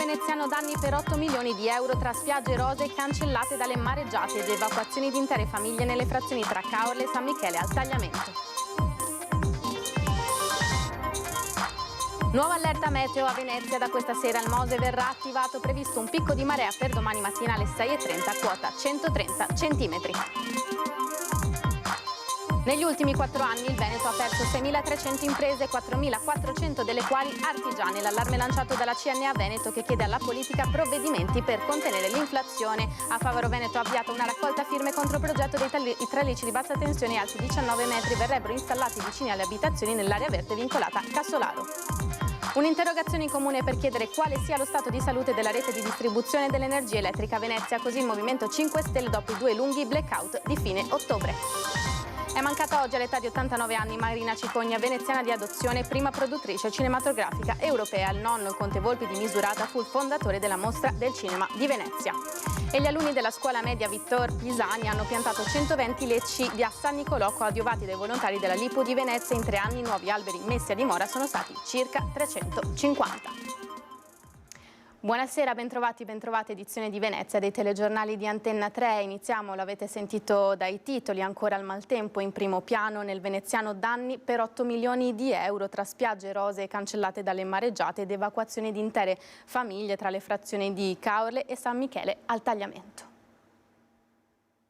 veneziano danni per 8 milioni di euro tra spiagge rosee cancellate dalle mareggiate ed evacuazioni di intere famiglie nelle frazioni tra Caorle e San Michele al Tagliamento. Nuova allerta meteo a Venezia, da questa sera il Mose verrà attivato, previsto un picco di marea per domani mattina alle 6:30, quota 130 centimetri. Negli ultimi 4 anni il Veneto ha perso 6.300 imprese, 4.400 delle quali artigiane. L'allarme lanciato dalla CNA Veneto, che chiede alla politica provvedimenti per contenere l'inflazione. A Favaro Veneto ha avviato una raccolta firme contro il progetto dei tralicci di bassa tensione alti 19 metri verrebbero installati vicini alle abitazioni nell'area verde vincolata a Cassolaro. Un'interrogazione in comune per chiedere quale sia lo stato di salute della rete di distribuzione dell'energia elettrica a Venezia, così il Movimento 5 Stelle dopo i 2 lunghi blackout di fine ottobre. È mancata oggi all'età di 89 anni Marina Cicogna, veneziana di adozione, prima produttrice cinematografica europea. Il nonno, il conte Volpi di Misurata, fu il fondatore della Mostra del Cinema di Venezia. E gli alunni della scuola media Vittor Pisani hanno piantato 120 lecci a San Nicolò coadiuvati dai volontari della Lipu di Venezia. In 3 anni i nuovi alberi messi a dimora sono stati circa 350. Buonasera, bentrovati, bentrovate, edizione di Venezia dei telegiornali di Antenna 3. Iniziamo, l'avete sentito dai titoli, ancora al maltempo in primo piano nel veneziano danni per 8 milioni di euro tra spiagge rosee cancellate dalle mareggiate ed evacuazioni di intere famiglie tra le frazioni di Caorle e San Michele al Tagliamento.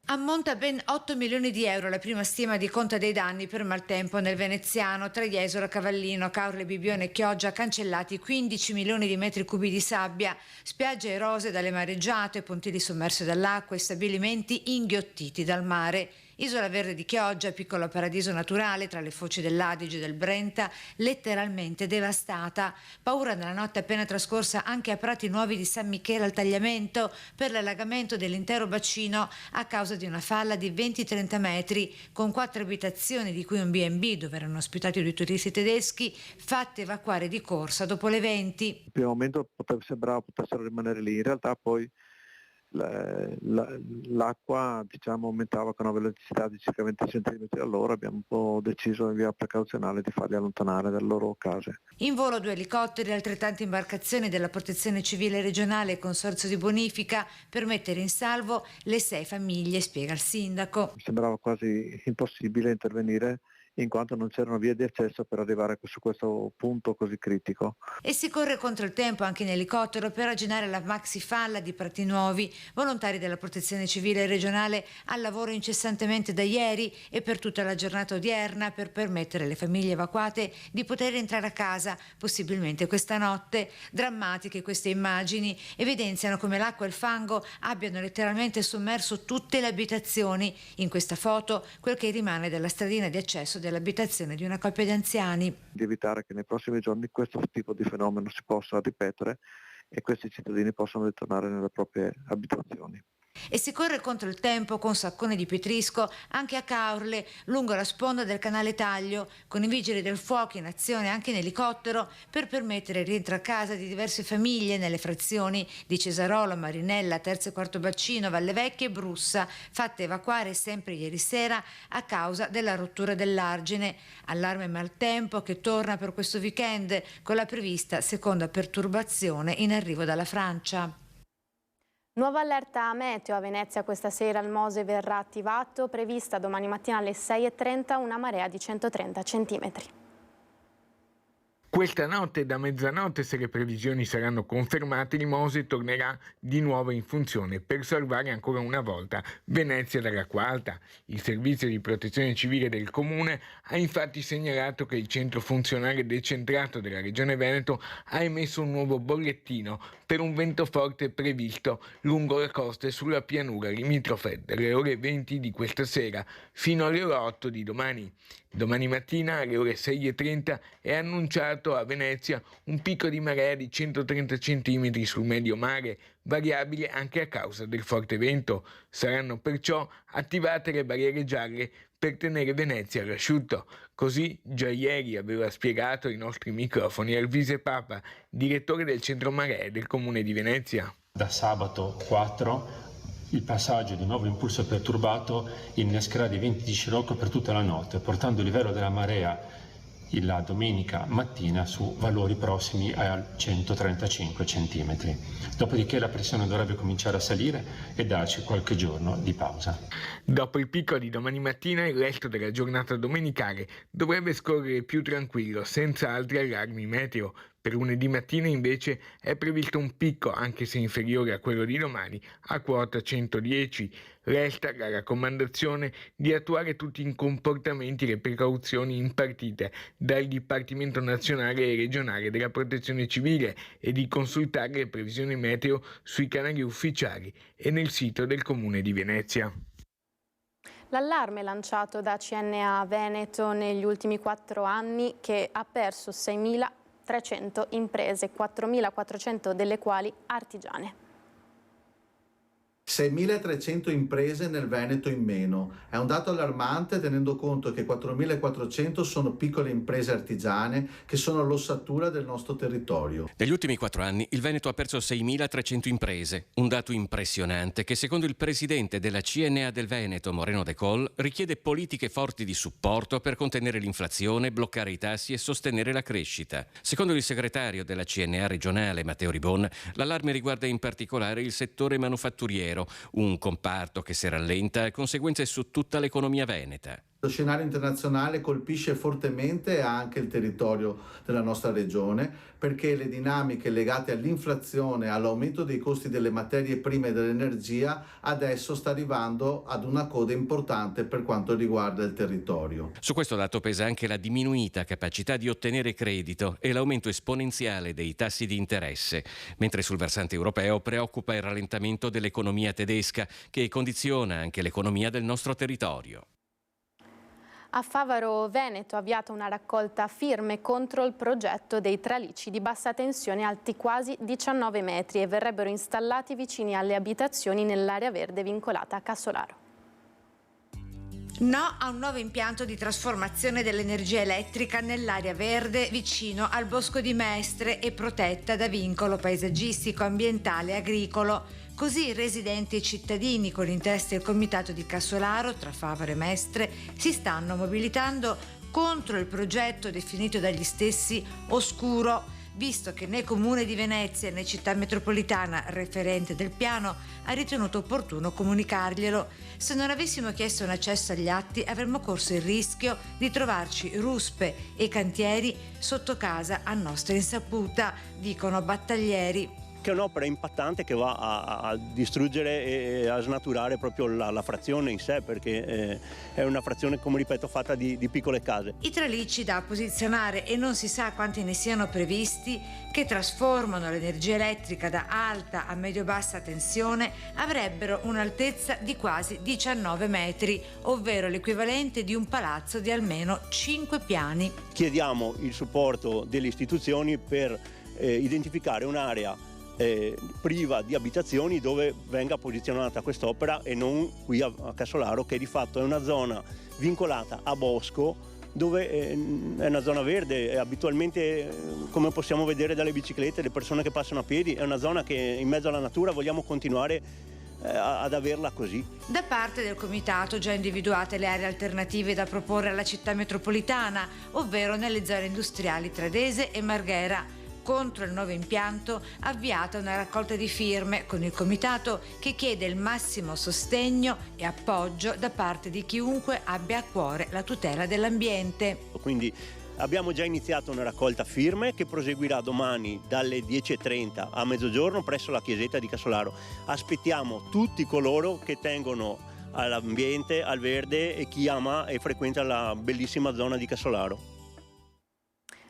Ammonta a ben 8 milioni di euro la prima stima di conta dei danni per maltempo nel veneziano. Tra Jesolo, Cavallino, Caorle, Bibbione e Chioggia cancellati 15 milioni di metri cubi di sabbia, spiagge erose dalle mareggiate, pontili sommersi dall'acqua e stabilimenti inghiottiti dal mare. Isola Verde di Chioggia, piccolo paradiso naturale tra le foci dell'Adige e del Brenta, letteralmente devastata. Paura nella notte appena trascorsa anche a Prati Nuovi di San Michele al Tagliamento per l'allagamento dell'intero bacino a causa di una falla di 20-30 metri con 4 abitazioni, di cui un B&B dove erano ospitati 2 turisti tedeschi, fatte evacuare di corsa dopo le 20. In primo momento sembrava potessero rimanere lì, in realtà poi l'acqua aumentava con una velocità di circa 20 cm all'ora. Abbiamo un po' deciso in via precauzionale di farli allontanare dalle loro case. In volo 2 elicotteri e altrettante imbarcazioni della Protezione Civile regionale e Consorzio di Bonifica per mettere in salvo le 6 famiglie, spiega il sindaco. Sembrava quasi impossibile intervenire in quanto non c'erano vie di accesso per arrivare su questo punto così critico. E si corre contro il tempo anche in elicottero per arginare la maxi falla di Prati Nuovi. Volontari della Protezione Civile regionale al lavoro incessantemente da ieri e per tutta la giornata odierna per permettere alle famiglie evacuate di poter entrare a casa, possibilmente questa notte. Drammatiche queste immagini evidenziano come l'acqua e il fango abbiano letteralmente sommerso tutte le abitazioni. In questa foto quel che rimane della stradina di accesso dell'abitazione di una coppia di anziani. Di evitare che nei prossimi giorni questo tipo di fenomeno si possa ripetere e questi cittadini possano ritornare nelle proprie abitazioni. E si corre contro il tempo con saccone di Petrisco anche a Caorle, lungo la sponda del canale Taglio, con i vigili del fuoco in azione anche in elicottero per permettere il rientro a casa di diverse famiglie nelle frazioni di Cesarolo, Marinella, Terzo e Quarto Bacino, Valle Vecchia e Brussa, fatte evacuare sempre ieri sera a causa della rottura dell'argine. Allarme maltempo che torna per questo weekend con la prevista seconda perturbazione in arrivo dalla Francia. Nuova allerta meteo a Venezia questa sera, il Mose verrà attivato, prevista domani mattina alle 6:30 una marea di 130 centimetri. Questa notte, da mezzanotte, se le previsioni saranno confermate, il Mose tornerà di nuovo in funzione per salvare ancora una volta Venezia dall'acqua alta. Il servizio di protezione civile del comune ha infatti segnalato che il centro funzionale decentrato della regione Veneto ha emesso un nuovo bollettino per un vento forte previsto lungo la costa e sulla pianura limitrofe dalle ore 20 di questa sera fino alle ore 8 di domani. Domani mattina alle ore 6:30 è annunciato a Venezia un picco di marea di 130 cm sul medio mare, variabile anche a causa del forte vento. Saranno perciò attivate le barriere gialle per tenere Venezia all'asciutto. Così già ieri aveva spiegato ai nostri microfoni Elvise Papa, direttore del centro maree del comune di Venezia. Da sabato 4 il passaggio di nuovo impulso perturbato innescherà dei venti di scirocco per tutta la notte, portando il livello della marea la domenica mattina su valori prossimi a 135 centimetri. Dopodiché la pressione dovrebbe cominciare a salire e darci qualche giorno di pausa. Dopo il picco di domani mattina, il resto della giornata domenicale dovrebbe scorrere più tranquillo, senza altri allarmi meteo. Per lunedì mattina invece è previsto un picco, anche se inferiore a quello di domani, a quota 110. Resta la raccomandazione di attuare tutti i comportamenti e le precauzioni impartite dal Dipartimento Nazionale e Regionale della Protezione Civile e di consultare le previsioni meteo sui canali ufficiali e nel sito del Comune di Venezia. L'allarme lanciato da CNA Veneto negli ultimi 4 anni, che ha perso 6.300 imprese, 4.400 delle quali artigiane. 6.300 imprese nel Veneto in meno. È un dato allarmante tenendo conto che 4.400 sono piccole imprese artigiane che sono l'ossatura del nostro territorio. Negli ultimi 4 anni il Veneto ha perso 6.300 imprese, un dato impressionante che secondo il presidente della CNA del Veneto, Moreno De Col, richiede politiche forti di supporto per contenere l'inflazione, bloccare i tassi e sostenere la crescita. Secondo il segretario della CNA regionale, Matteo Ribon, l'allarme riguarda in particolare il settore manufatturiero, un comparto che se rallenta ha conseguenze su tutta l'economia veneta. Lo scenario internazionale colpisce fortemente anche il territorio della nostra regione, perché le dinamiche legate all'inflazione, all'aumento dei costi delle materie prime e dell'energia adesso sta arrivando ad una coda importante per quanto riguarda il territorio. Su questo dato pesa anche la diminuita capacità di ottenere credito e l'aumento esponenziale dei tassi di interesse, mentre sul versante europeo preoccupa il rallentamento dell'economia tedesca, che condiziona anche l'economia del nostro territorio. A Favaro Veneto ha avviato una raccolta firme contro il progetto dei tralicci di bassa tensione alti quasi 19 metri e verrebbero installati vicini alle abitazioni nell'area verde vincolata a Cassolaro. No a un nuovo impianto di trasformazione dell'energia elettrica nell'area verde vicino al Bosco di Mestre e protetta da vincolo paesaggistico, ambientale e agricolo. Così i residenti e cittadini, con in testa il comitato di Cassolaro, tra Favaro e Mestre, si stanno mobilitando contro il progetto definito dagli stessi oscuro, visto che né Comune di Venezia né Città Metropolitana, referente del piano, ha ritenuto opportuno comunicarglielo. Se non avessimo chiesto un accesso agli atti avremmo corso il rischio di trovarci ruspe e cantieri sotto casa a nostra insaputa, dicono battaglieri. Che è un'opera impattante che va a distruggere e a snaturare proprio la frazione in sé, perché è una frazione, come ripeto, fatta di piccole case. I tralicci da posizionare, e non si sa quanti ne siano previsti, che trasformano l'energia elettrica da alta a medio-bassa tensione, avrebbero un'altezza di quasi 19 metri, ovvero l'equivalente di un palazzo di almeno 5 piani. Chiediamo il supporto delle istituzioni per identificare un'area priva di abitazioni dove venga posizionata quest'opera e non qui a Cassolaro, che di fatto è una zona vincolata a bosco, dove è una zona verde e abitualmente, come possiamo vedere dalle biciclette, le persone che passano a piedi, è una zona che in mezzo alla natura vogliamo continuare ad averla così. Da parte del comitato già individuate le aree alternative da proporre alla città metropolitana, ovvero nelle zone industriali Tradese e Marghera. Contro il nuovo impianto avviata una raccolta di firme con il comitato che chiede il massimo sostegno e appoggio da parte di chiunque abbia a cuore la tutela dell'ambiente. Quindi abbiamo già iniziato una raccolta firme che proseguirà domani dalle 10:30 a mezzogiorno presso la chiesetta di Cassolaro. Aspettiamo tutti coloro che tengono all'ambiente, al verde e chi ama e frequenta la bellissima zona di Cassolaro.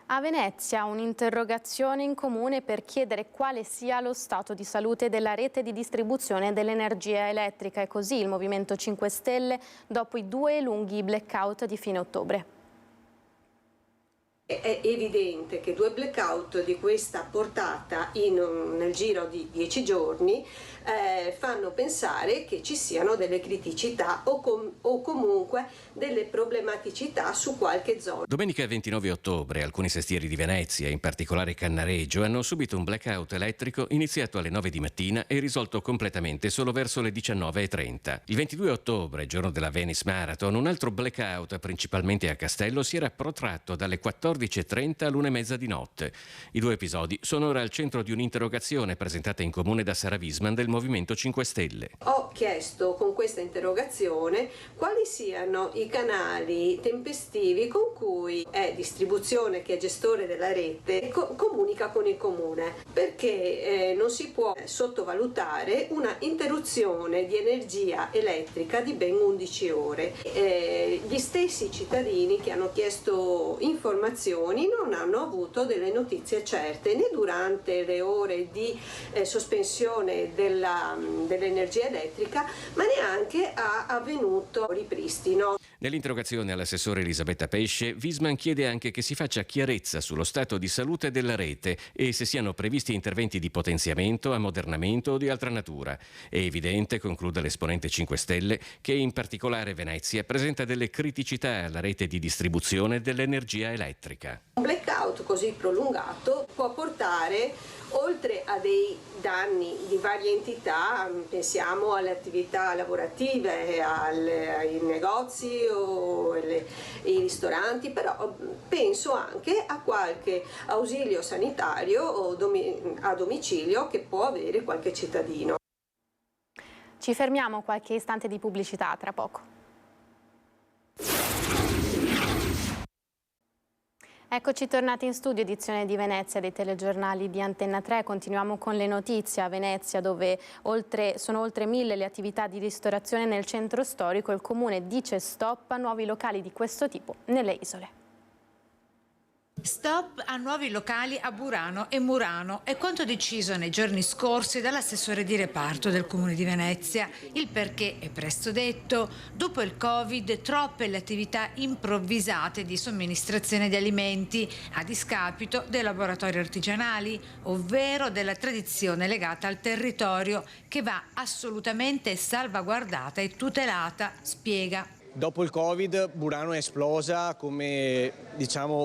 A Venezia un'interrogazione in comune per chiedere quale sia lo stato di salute della rete di distribuzione dell'energia elettrica, e così il Movimento 5 Stelle dopo i 2 lunghi blackout di fine ottobre. È evidente che 2 blackout di questa portata nel giro di 10 giorni fanno pensare che ci siano delle criticità o comunque delle problematicità su qualche zona. Domenica 29 ottobre alcuni sestieri di Venezia, in particolare Cannareggio, hanno subito un blackout elettrico iniziato alle 9 di mattina e risolto completamente solo verso le 19:30. Il 22 ottobre, giorno della Venice Marathon, un altro blackout, principalmente a Castello, si era protratto dalle 14 14:30 all'1:30 di notte. I 2 episodi sono ora al centro di un'interrogazione presentata in comune da Sara Wiesmann del Movimento 5 Stelle. Ho chiesto con questa interrogazione quali siano i canali tempestivi con cui Distribuzione, che è gestore della rete, comunica con il comune, perché non si può sottovalutare una interruzione di energia elettrica di ben 11 ore. Gli stessi cittadini che hanno chiesto informazioni non hanno avuto delle notizie certe né durante le ore di sospensione dell'energia elettrica, ma neanche ha avvenuto ripristino. Nell'interrogazione all'assessore Elisabetta Pesce, Wiesmann chiede anche che si faccia chiarezza sullo stato di salute della rete e se siano previsti interventi di potenziamento, ammodernamento o di altra natura. È evidente, conclude l'esponente 5 Stelle, che in particolare Venezia presenta delle criticità alla rete di distribuzione dell'energia elettrica. Un blackout così prolungato può portare, oltre a dei danni di varie entità, pensiamo alle attività lavorative, ai negozi o ai ristoranti, però penso anche a qualche ausilio sanitario o a domicilio che può avere qualche cittadino. Ci fermiamo qualche istante di pubblicità, tra poco. Eccoci tornati in studio, edizione di Venezia dei telegiornali di Antenna 3. Continuiamo con le notizie a Venezia, dove sono oltre 1000 le attività di ristorazione nel centro storico. Il comune dice stop a nuovi locali di questo tipo nelle isole. Stop a nuovi locali a Burano e Murano è quanto deciso nei giorni scorsi dall'assessore di reparto del Comune di Venezia. Il perché è presto detto: dopo il Covid troppe le attività improvvisate di somministrazione di alimenti a discapito dei laboratori artigianali, ovvero della tradizione legata al territorio che va assolutamente salvaguardata e tutelata, spiega. Dopo il Covid Burano è esplosa come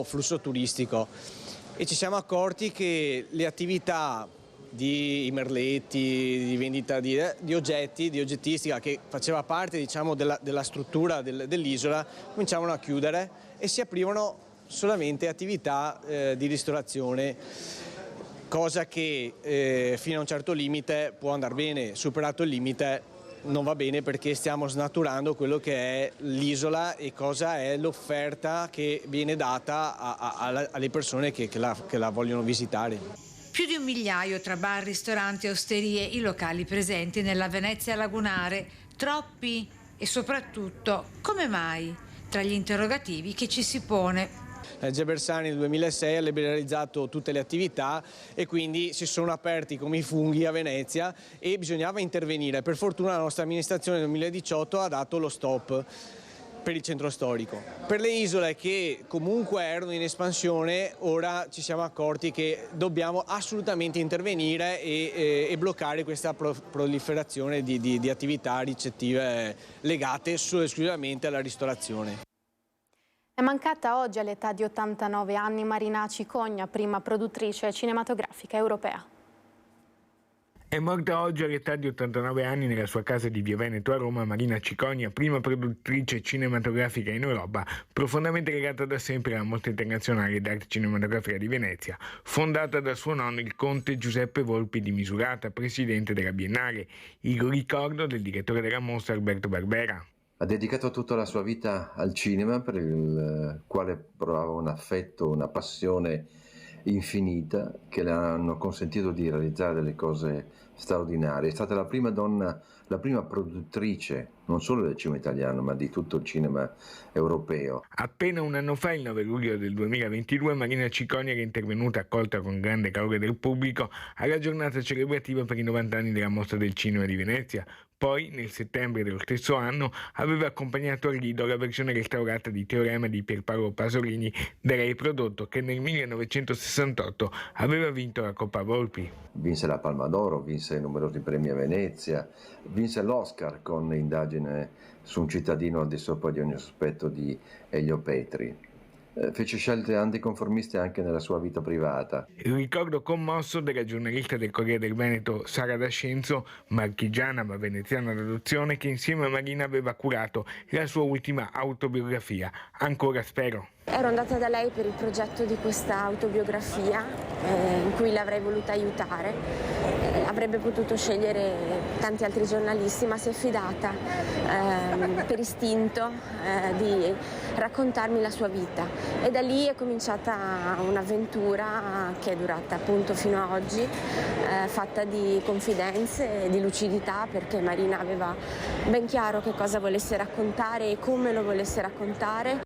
flusso turistico e ci siamo accorti che le attività di merletti, di vendita di oggetti, di oggettistica che faceva parte della struttura dell'isola cominciavano a chiudere e si aprivano solamente attività di ristorazione, cosa che fino a un certo limite può andare bene. Superato il limite non va bene, perché stiamo snaturando quello che è l'isola e cosa è l'offerta che viene data alle persone che la vogliono visitare. Più di 1 migliaio tra bar, ristoranti e osterie i locali presenti nella Venezia lagunare. Troppi? E soprattutto, come mai? Tra gli interrogativi che ci si pone. La legge Bersani nel 2006 ha liberalizzato tutte le attività e quindi si sono aperti come i funghi a Venezia e bisognava intervenire. Per fortuna la nostra amministrazione nel 2018 ha dato lo stop per il centro storico. Per le isole che comunque erano in espansione, ora ci siamo accorti che dobbiamo assolutamente intervenire e bloccare questa proliferazione di attività ricettive legate solo e esclusivamente alla ristorazione. È mancata oggi all'età di 89 anni Marina Cicogna, prima produttrice cinematografica europea. È morta oggi all'età di 89 anni nella sua casa di Via Veneto a Roma Marina Cicogna, prima produttrice cinematografica in Europa, profondamente legata da sempre alla Mostra Internazionale d'Arte Cinematografica di Venezia, fondata da suo nonno il conte Giuseppe Volpi di Misurata, presidente della Biennale, il ricordo del direttore della mostra Alberto Barbera. Ha dedicato tutta la sua vita al cinema, per il quale provava un affetto, una passione infinita che le hanno consentito di realizzare delle cose straordinarie. È stata la prima donna, la prima produttrice non solo del cinema italiano ma di tutto il cinema europeo. Appena un anno fa, il 9 luglio del 2022, Marina Cicogna era intervenuta, accolta con grande calore del pubblico, alla giornata celebrativa per i 90 anni della Mostra del Cinema di Venezia. Poi, nel settembre dello stesso anno, aveva accompagnato al Lido la versione restaurata di Teorema di Pierpaolo Pasolini da lei prodotto, che nel 1968 aveva vinto la Coppa Volpi. Vinse la Palma d'Oro, vinse numerosi premi a Venezia, vinse l'Oscar con Indagine su un cittadino al di sopra di ogni sospetto di Elio Petri. fece scelte anticonformiste anche nella sua vita privata. Il ricordo commosso della giornalista del Corriere del Veneto Sara D'Ascenzo, marchigiana ma veneziana d'adozione, che insieme a Marina aveva curato la sua ultima autobiografia, Ancora spero. Ero andata da lei per il progetto di questa autobiografia in cui l'avrei voluta aiutare. Avrebbe potuto scegliere tanti altri giornalisti, ma si è fidata per istinto di raccontarmi la sua vita. E da lì è cominciata un'avventura che è durata appunto fino a oggi, fatta di confidenze e di lucidità, perché Marina aveva ben chiaro che cosa volesse raccontare e come lo volesse raccontare.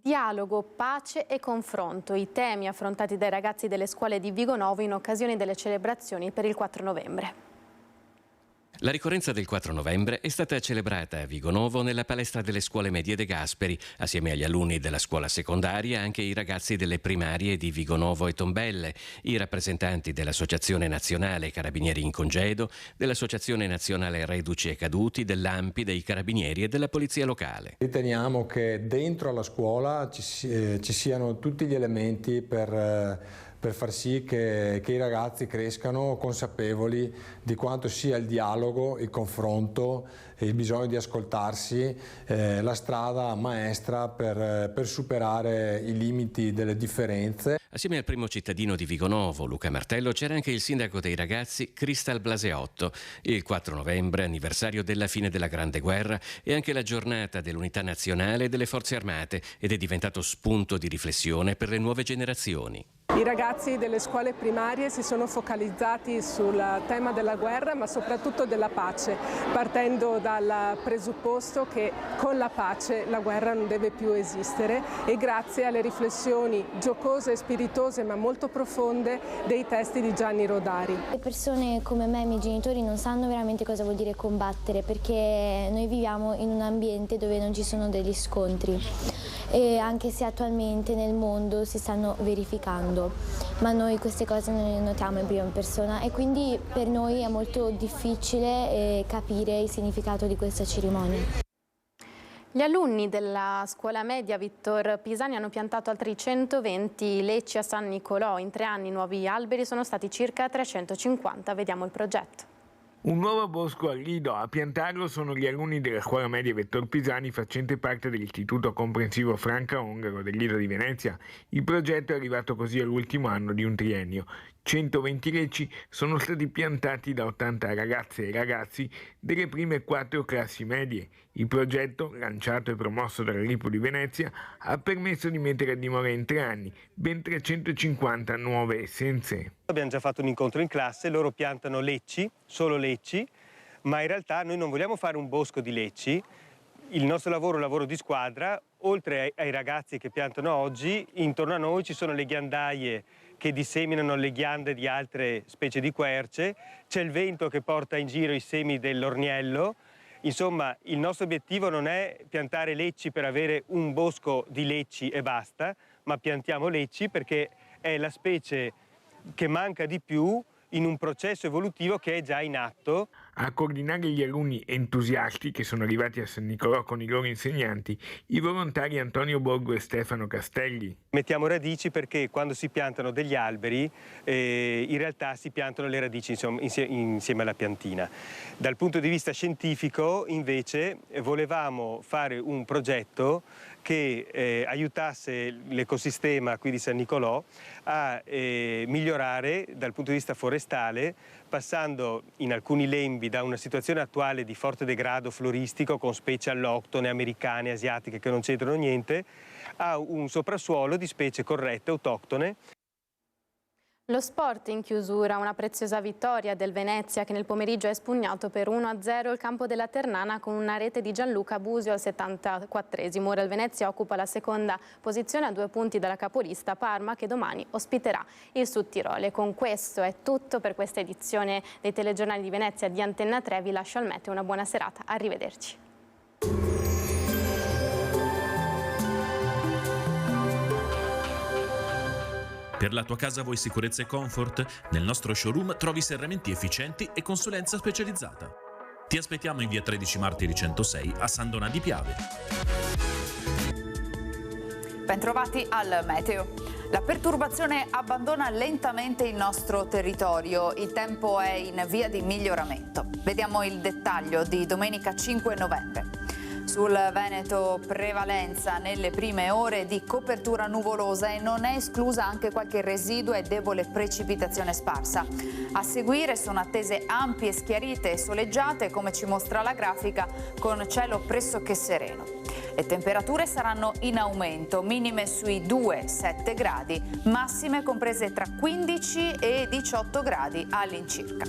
Dialogo, pace e confronto, i temi affrontati dai ragazzi delle scuole di Vigonovo in occasione delle celebrazioni per il 4 novembre. La ricorrenza del 4 novembre è stata celebrata a Vigonovo nella palestra delle scuole medie De Gasperi, assieme agli alunni della scuola secondaria anche i ragazzi delle primarie di Vigonovo e Tombelle, i rappresentanti dell'Associazione Nazionale Carabinieri in Congedo, dell'Associazione Nazionale Reduci e Caduti, dell'ANPI, dei Carabinieri e della Polizia Locale. Riteniamo che dentro alla scuola ci siano tutti gli elementi per far sì che i ragazzi crescano consapevoli di quanto sia il dialogo, il confronto, il bisogno di ascoltarsi, la strada maestra per superare i limiti delle differenze. Assieme al primo cittadino di Vigonovo, Luca Martello, c'era anche il sindaco dei ragazzi, Cristal Blaseotto. Il 4 novembre, anniversario della fine della Grande Guerra, è anche la giornata dell'unità nazionale e delle forze armate ed è diventato spunto di riflessione per le nuove generazioni. I ragazzi delle scuole primarie si sono focalizzati sul tema della guerra, ma soprattutto della pace, partendo dal presupposto che con la pace la guerra non deve più esistere, e grazie alle riflessioni giocose e spiritose ma molto profonde dei testi di Gianni Rodari. Le persone come me e i miei genitori non sanno veramente cosa vuol dire combattere, perché noi viviamo in un ambiente dove non ci sono degli scontri, e anche se attualmente nel mondo si stanno verificando, ma noi queste cose non le notiamo in prima persona, e quindi per noi è molto difficile capire il significato di questa cerimonia. Gli alunni della scuola media Vittor Pisani hanno piantato altri 120 lecci a San Nicolò. In 3 anni nuovi alberi sono stati circa 350. Vediamo il progetto. Un nuovo bosco al Lido. A piantarlo sono gli alunni della scuola media Vittor Pisani, facente parte dell'Istituto Comprensivo Franca-Ongaro del Lido di Venezia. Il progetto è arrivato così all'ultimo anno di un triennio. 120 lecci sono stati piantati da 80 ragazze e ragazzi delle prime 4 classi medie. Il progetto, lanciato e promosso dalla Lipo di Venezia, ha permesso di mettere a dimora in 3 anni ben 350 nuove essenze. Abbiamo già fatto un incontro in classe, loro piantano lecci, solo lecci, ma in realtà noi non vogliamo fare un bosco di lecci. Il nostro lavoro è un lavoro di squadra. Oltre ai ragazzi che piantano oggi, intorno a noi ci sono le ghiandaie che disseminano le ghiande di altre specie di querce, c'è il vento che porta in giro i semi dell'orniello. Insomma, il nostro obiettivo non è piantare lecci per avere un bosco di lecci e basta, ma piantiamo lecci perché è la specie che manca di più in un processo evolutivo che è già in atto. A coordinare gli alunni entusiasti che sono arrivati a San Nicolò con i loro insegnanti, i volontari Antonio Borgo e Stefano Castelli. Mettiamo radici perché quando si piantano degli alberi in realtà si piantano le radici insieme alla piantina. Dal punto di vista scientifico invece volevamo fare un progetto che aiutasse l'ecosistema qui di San Nicolò a migliorare dal punto di vista forestale, passando in alcuni lembi da una situazione attuale di forte degrado floristico con specie alloctone, americane, asiatiche che non c'entrano niente, a un soprassuolo di specie corrette, autoctone. Lo sport in chiusura, una preziosa vittoria del Venezia che nel pomeriggio ha espugnato per 1-0 il campo della Ternana con una rete di Gianluca Busio al 74esimo. Ora il Venezia occupa la seconda posizione a 2 punti dalla capolista Parma, che domani ospiterà il Sud Tirolo. Con questo è tutto per questa edizione dei telegiornali di Venezia di Antenna 3. Vi lascio al meteo, una buona serata, arrivederci. Per la tua casa vuoi sicurezza e comfort? Nel nostro showroom trovi serramenti efficienti e consulenza specializzata. Ti aspettiamo in via 13 Martiri 106 a San Donà di Piave. Bentrovati al meteo. La perturbazione abbandona lentamente il nostro territorio. Il tempo è in via di miglioramento. Vediamo il dettaglio di domenica 5 novembre. Sul Veneto prevalenza nelle prime ore di copertura nuvolosa e non è esclusa anche qualche residua e debole precipitazione sparsa. A seguire sono attese ampie schiarite e soleggiate, come ci mostra la grafica, con cielo pressoché sereno. Le temperature saranno in aumento, minime sui 2-7 gradi, massime comprese tra 15 e 18 gradi all'incirca.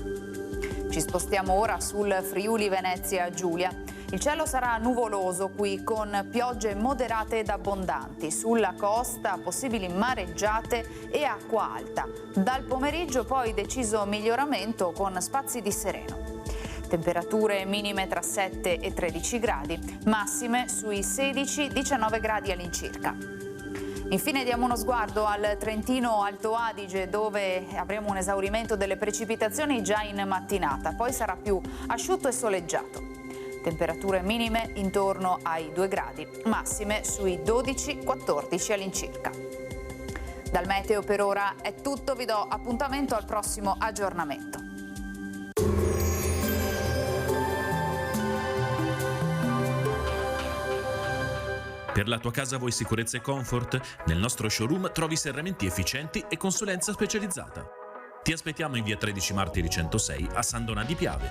Ci spostiamo ora sul Friuli Venezia Giulia. Il cielo sarà nuvoloso qui con piogge moderate ed abbondanti. Sulla costa possibili mareggiate e acqua alta. Dal pomeriggio poi deciso miglioramento con spazi di sereno. Temperature minime tra 7 e 13 gradi, massime sui 16-19 gradi all'incirca. Infine diamo uno sguardo al Trentino Alto Adige, dove avremo un esaurimento delle precipitazioni già in mattinata, poi sarà più asciutto e soleggiato. Temperature minime intorno ai 2 gradi, massime sui 12-14 all'incirca. Dal meteo per ora è tutto, vi do appuntamento al prossimo aggiornamento. Per la tua casa vuoi sicurezza e comfort? Nel nostro showroom trovi serramenti efficienti e consulenza specializzata. Ti aspettiamo in via 13 Martiri 106 a San Donà di Piave.